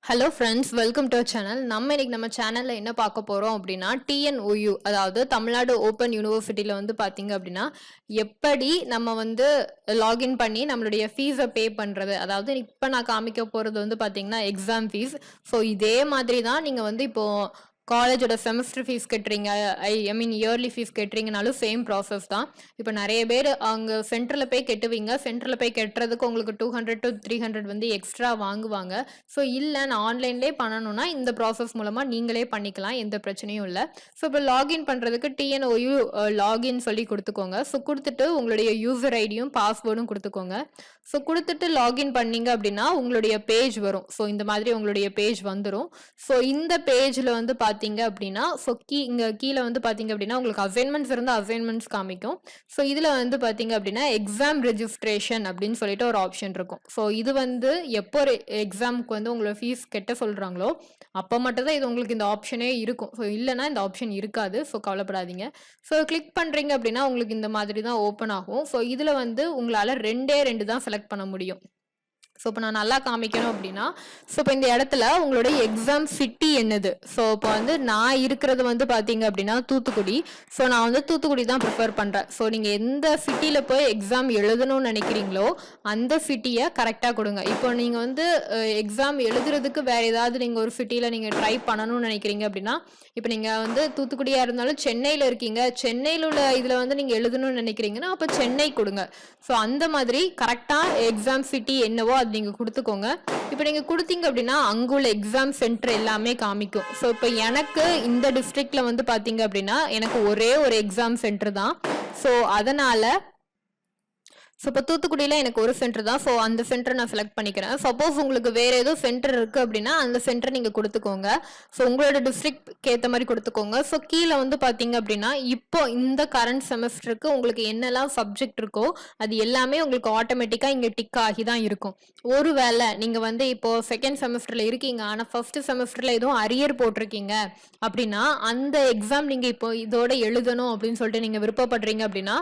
Hello friends, welcome to channel. நம்ம சேனலில் என்ன பார்க்க போகிறோம் அப்படின்னா, டிஎன்ஓயு அதாவது தமிழ்நாடு ஓப்பன் யூனிவர்சிட்டியில் வந்து பார்த்தீங்க அப்படின்னா, எப்படி நம்ம வந்து லாகின் பண்ணி நம்மளுடைய ஃபீஸை பே பண்ணுறது. அதாவது இப்போ நான் காமிக்க போகிறது வந்து பார்த்தீங்கன்னா எக்ஸாம் ஃபீஸ். ஸோ இதே மாதிரி தான் நீங்கள் வந்து இப்போது காலேஜோட செமஸ்டர் ஃபீஸ் கட்டுறீங்க, ஐ mean yearly fees கட்டுறீங்கனாலும் same process தான். இப்போ நிறைய பேர் அங்கே சென்டரில் போய் கட்டுவீங்க. சென்டரில் போய் கட்டுறதுக்கு உங்களுக்கு 200 to 300 வந்து எக்ஸ்ட்ரா வாங்குவாங்க. ஸோ இல்லை நான் ஆன்லைன்லேயே பண்ணணும்னா இந்த ப்ராசஸ் மூலமாக நீங்களே பண்ணிக்கலாம், எந்த பிரச்சனையும் இல்லை. ஸோ இப்போ லாகின் பண்ணுறதுக்கு டிஎன்ஓயு லாகின் சொல்லி கொடுத்துக்கோங்க. ஸோ கொடுத்துட்டு உங்களுடைய யூசர் ஐடியும் பாஸ்வேர்டும் கொடுத்துக்கோங்க. ஸோ கொடுத்துட்டு லாகின் பண்ணீங்க அப்படின்னா உங்களுடைய பேஜ் வரும். ஸோ இந்த மாதிரி உங்களுடைய பேஜ் வந்துடும். ஸோ இந்த பேஜில் வந்து பார்த்தீங்க அப்படின்னா ஸோ இங்கே கீழே வந்து பார்த்தீங்க அப்படின்னா உங்களுக்கு அசைன்மெண்ட்ஸ் இருந்தால் அசைன்மெண்ட்ஸ் காமிக்கும். ஸோ இதில் வந்து பார்த்தீங்க அப்படின்னா எக்ஸாம் ரெஜிஸ்ட்ரேஷன் அப்படின்னு சொல்லிட்டு ஒரு ஆப்ஷன் இருக்கும். ஸோ இது வந்து எப்போ ஒரு எக்ஸாமுக்கு வந்து உங்களோட ஃபீஸ் கட்ட சொல்கிறாங்களோ அப்போ மட்டும் தான் இது உங்களுக்கு இந்த ஆப்ஷனே இருக்கும். ஸோ இல்லைனா இந்த ஆப்ஷன் இருக்காது. ஸோ கவலைப்படாதீங்க. ஸோ கிளிக் பண்ணுறீங்க அப்படின்னா உங்களுக்கு இந்த மாதிரி தான் ஓப்பன் ஆகும். ஸோ இதில் வந்து உங்களால் 2 தான் செலக்ட் பண்ண முடியும். ஸோ இப்போ நான் நல்லா காமிக்கணும் அப்படின்னா ஸோ இப்போ இந்த இடத்துல உங்களுடைய எக்ஸாம் சிட்டி என்னது. ஸோ இப்போ வந்து நான் இருக்கிறது வந்து பார்த்தீங்க அப்படின்னா தூத்துக்குடி. ஸோ நான் வந்து தூத்துக்குடி தான் ப்ரிஃபர் பண்ணுறேன். ஸோ நீங்கள் எந்த சிட்டியில் போய் எக்ஸாம் எழுதணும்னு நினைக்கிறீங்களோ அந்த சிட்டியை கரெக்டாக கொடுங்க. இப்போ நீங்கள் வந்து எக்ஸாம் எழுதுறதுக்கு வேறு ஏதாவது நீங்கள் ஒரு சிட்டியில் நீங்கள் ட்ரை பண்ணணும்னு நினைக்கிறீங்க அப்படின்னா, இப்போ நீங்கள் வந்து தூத்துக்குடியாக இருந்தாலும் சென்னையில் இருக்கீங்க, சென்னையில் உள்ள இதில் வந்து நீங்கள் எழுதணும்னு நினைக்கிறீங்கன்னா அப்போ சென்னை கொடுங்க. ஸோ அந்த மாதிரி கரெக்டாக எக்ஸாம் சிட்டி என்னவோ அது நீங்கள் கொடுத்துக்கோங்க. இப்போ நீங்கள் கொடுத்தீங்க அப்படின்னா அங்குள்ள எக்ஸாம் சென்டர் எல்லாமே காமிக்கும். ஸோ இப்போ எனக்கு இந்த டிஸ்ட்ரிக்ட்ல வந்து பார்த்தீங்க அப்படின்னா எனக்கு ஒரே ஒரு எக்ஸாம் சென்டர் தான். ஸோ அதனால ஸோ இப்போ தூத்துக்குடியில் எனக்கு ஒரு சென்டர் தான். ஸோ அந்த சென்டர் நான் செலக்ட் பண்ணிக்கிறேன். சப்போஸ் உங்களுக்கு வேறு ஏதோ சென்டர் இருக்குது அப்படின்னா அந்த சென்டர் நீங்கள் கொடுத்துக்கோங்க. ஸோ உங்களோட டிஸ்ட்ரிக்ட்க்கு ஏற்ற மாதிரி கொடுத்துக்கோங்க. ஸோ கீழே வந்து பார்த்தீங்க அப்படின்னா இப்போ இந்த கரண்ட் செமஸ்டருக்கு உங்களுக்கு என்னெல்லாம் சப்ஜெக்ட் இருக்கோ அது எல்லாமே உங்களுக்கு ஆட்டோமேட்டிக்காக இங்கே டிக் ஆகி தான் இருக்கும். ஒருவேளை நீங்கள் வந்து இப்போது செகண்ட் செமஸ்டரில் இருக்கீங்க ஆனால் ஃபர்ஸ்ட் செமஸ்டரில் எதுவும் அரியர் போட்டிருக்கீங்க அப்படின்னா அந்த எக்ஸாம் நீங்கள் இப்போ இதோட எழுதணும் அப்படின்னு சொல்லிட்டு நீங்கள் விருப்பப்படுறீங்க அப்படின்னா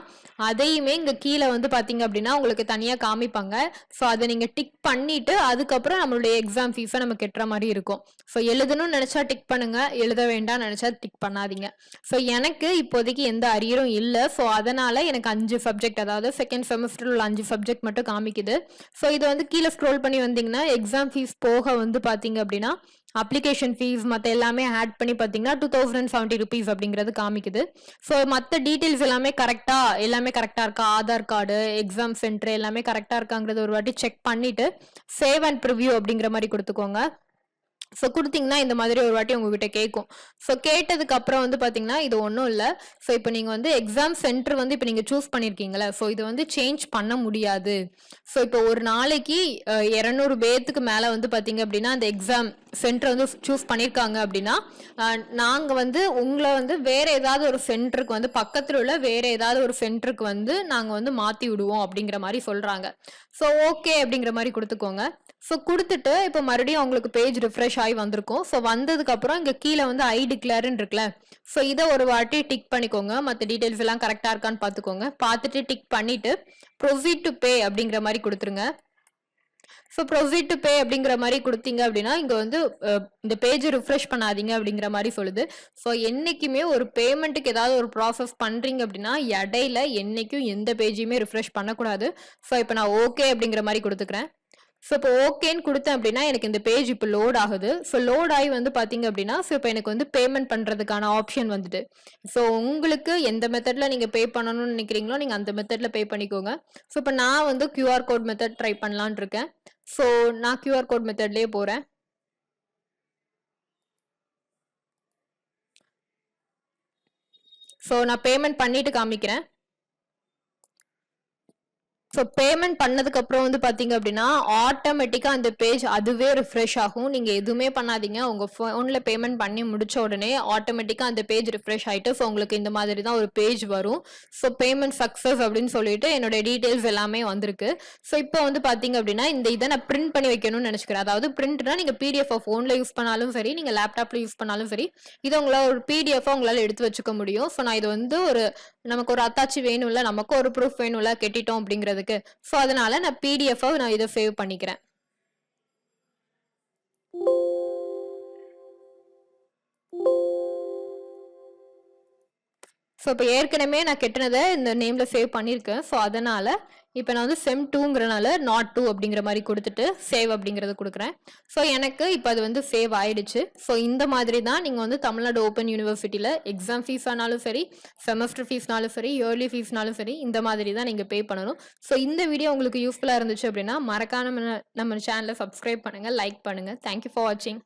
அதையுமே இங்கே கீழே வந்து பார்த்தீங்க அப்படின்னா உங்களுக்கு தனியாக காமிப்பாங்க. ஸோ அதை நீங்கள் டிக் பண்ணிட்டு அதுக்கப்புறம் நம்மளுடைய எக்ஸாம் ஃபீஸை நம்ம கட்டுற மாதிரி இருக்கும். ஸோ எழுதணும்னு நினச்சா டிக் பண்ணுங்க, எழுத வேண்டாம் நினச்சா டிக் பண்ணாதீங்க. ஸோ எனக்கு இப்போதைக்கு எந்த அரியரும் இல்லை. ஸோ அதனால எனக்கு 5 சப்ஜெக்ட், அதாவது செகண்ட் செமஸ்டர் உள்ள 5 சப்ஜெக்ட் மட்டும் காமிக்குது. ஸோ இது வந்து கீழே ஸ்க்ரோல் பண்ணி வந்தீங்கன்னா எக்ஸாம் ஃபீஸ் போக வந்து பார்த்தீங்க அப்படின்னா அப்ளிகேஷன் ஃபீஸ் மற்ற எல்லாமே ஆட் பண்ணி பார்த்தீங்கன்னா 2070 rupees அப்படிங்கிறது காமிக்குது. ஸோ மற்ற டீட்டெயில்ஸ் எல்லாமே கரெக்டாக இருக்கா, ஆதார் கார்டு, எக்ஸாம் சென்டர் எல்லாமே கரெக்டாக இருக்காங்கிறது ஒரு வாட்டி செக் பண்ணிட்டு சேவ் அண்ட் ப்ரிவ்யூ அப்படிங்கிற மாதிரி கொடுத்துக்கோங்க. ஸோ கொடுத்தீங்கன்னா இந்த மாதிரி ஒரு வாட்டி உங்ககிட்ட கேட்கும். ஸோ கேட்டதுக்கு அப்புறம் வந்து பார்த்தீங்கன்னா இது ஒன்றும் இல்லை. ஸோ இப்போ நீங்கள் வந்து எக்ஸாம் சென்டர் வந்து இப்போ நீங்கள் சூஸ் பண்ணியிருக்கீங்களா, ஸோ இது வந்து சேஞ்ச் பண்ண முடியாது. ஸோ இப்போ ஒரு நாளைக்கு 200 பேர்த்துக்கு மேலே வந்து பார்த்தீங்க அப்படின்னா அந்த எக்ஸாம் சென்டர் வந்து சூஸ் பண்ணியிருக்காங்க அப்படின்னா நாங்கள் வந்து உங்களை வந்து வேற ஏதாவது ஒரு சென்டருக்கு வந்து பக்கத்தில் உள்ள வேற ஏதாவது ஒரு சென்டருக்கு வந்து நாங்கள் வந்து மாற்றி விடுவோம் அப்படிங்கிற மாதிரி சொல்கிறாங்க. ஸோ ஓகே அப்படிங்கிற மாதிரி கொடுத்துக்கோங்க. ஸோ கொடுத்துட்டு இப்போ மறுபடியும் அவங்களுக்கு பேஜ் ரிஃப்ரெஷ் ஆகி வந்திருக்கும். ஸோ வந்ததுக்கப்புறம் இங்கே கீழே வந்து ஐ டிக்ளேர்ன்னு இருக்குல்ல, ஸோ இதை ஒரு வாட்டி டிக் பண்ணிக்கோங்க. மற்ற டீட்டெயில்ஸ் எல்லாம் கரெக்டாக இருக்கான்னு பார்த்துக்கோங்க. பார்த்துட்டு டிக் பண்ணிட்டு ப்ரொசீட் டு பே அப்படிங்கிற மாதிரி கொடுத்துருங்க. ஸோ ப்ரொசீட் டு பே அப்படிங்கிற மாதிரி கொடுத்தீங்க அப்படின்னா இங்கே வந்து இந்த பேஜை ரிஃப்ரெஷ் பண்ணாதீங்க அப்படிங்கிற மாதிரி சொல்லுது. ஸோ என்றைக்குமே ஒரு பேமெண்ட்டுக்கு ஏதாவது ஒரு ப்ராசஸ் பண்ணுறீங்க அப்படின்னா இடையில என்றைக்கும் எந்த பேஜையுமே ரிஃப்ரெஷ் பண்ணக்கூடாது. ஸோ இப்போ நான் ஓகே அப்படிங்கிற மாதிரி கொடுத்துக்கிறேன். ஸோ இப்போ ஓகேன்னு கொடுத்தேன் அப்படின்னா எனக்கு இந்த பேஜ் இப்போ லோட் ஆகுது. ஸோ லோட் ஆகி வந்து பார்த்தீங்க அப்படின்னா ஸோ இப்போ எனக்கு வந்து பேமெண்ட் பண்ணுறதுக்கான ஆப்ஷன் வந்துட்டு. ஸோ உங்களுக்கு எந்த மெத்தடில் நீங்கள் பே பண்ணணும்னு நினைக்கிறீங்களோ நீங்கள் அந்த மெத்தடில் பே பண்ணிக்கோங்க. ஸோ இப்போ நான் வந்து QR கோட் மெத்தட் ட்ரை பண்ணலான் இருக்கேன். ஸோ நான் QR கோட் மெத்தட்லேயே போகிறேன். ஸோ நான் பேமெண்ட் பண்ணிட்டு காமிக்கிறேன். ஸோ பேமெண்ட் பண்ணதுக்கப்புறம் வந்து பார்த்தீங்க அப்படின்னா ஆட்டோமேட்டிக்காக அந்த பேஜ் அதுவே ரிஃப்ரெஷ் ஆகும். நீங்கள் எதுவுமே பண்ணாதீங்க. உங்கள் ஃபோனில் பேமெண்ட் பண்ணி முடிச்ச உடனே ஆட்டோமேட்டிக்காக அந்த பேஜ் ரிஃப்ரெஷ் ஆகிட்டு ஸோ உங்களுக்கு இந்த மாதிரி தான் ஒரு பேஜ் வரும். ஸோ பேமெண்ட் சக்ஸஸ் அப்படின்னு சொல்லிட்டு என்னோட டீட்டெயில்ஸ் எல்லாமே வந்திருக்கு. ஸோ இப்போ வந்து பார்த்தீங்க அப்படின்னா இதை நான் பிரிண்ட் பண்ணி வைக்கணும்னு நினச்சிக்கிறேன். அதாவது பிரிண்ட்னா நீங்கள் PDF ஃபோனில் யூஸ் பண்ணாலும் சரி, நீங்கள் லேப்டாப்பில் யூஸ் பண்ணாலும் சரி, இதை உங்களால் ஒரு PDF உங்களால் எடுத்து வச்சுக்க முடியும். ஸோ நான் இது வந்து நமக்கு ஒரு அத்தாச்சி வேணும்ல, நமக்கு ஒரு ப்ரூஃப் வேணும்ல கெட்டிட்டோம் அப்படிங்கிறதுக்கு. ஸோ அதனால நான் PDF நான் இதை சேவ் பண்ணிக்கிறேன். ஸோ இப்போ ஏற்கனவே நான் கெட்டினதை இந்த நேமில் சேவ் பண்ணியிருக்கேன். ஸோ அதனால் இப்போ நான் வந்து செம் 2ங்கிறனால நாட் 2 அப்படிங்கிற மாதிரி கொடுத்துட்டு சேவ் அப்படிங்கிறத கொடுக்குறேன். ஸோ எனக்கு இப்போ அது வந்து சேவ் ஆயிடுச்சு. ஸோ இந்த மாதிரி தான் நீங்கள் வந்து தமிழ்நாடு ஓப்பன் யூனிவர்சிட்டியில் எக்ஸாம் ஃபீஸ் ஆனாலும் சரி, செமஸ்டர் ஃபீஸ்னாலும் சரி, இயர்லி ஃபீஸ்னாலும் சரி, இந்த மாதிரி தான் நீங்கள் பே பண்ணணும். ஸோ இந்த வீடியோ உங்களுக்கு யூஸ்ஃபுல்லாக இருந்துச்சு அப்படின்னா மறக்காம நம்ம சேனலை சப்ஸ்கிரைப் பண்ணுங்கள், லைக் பண்ணுங்கள். தேங்க்யூ ஃபார் வாட்சிங்.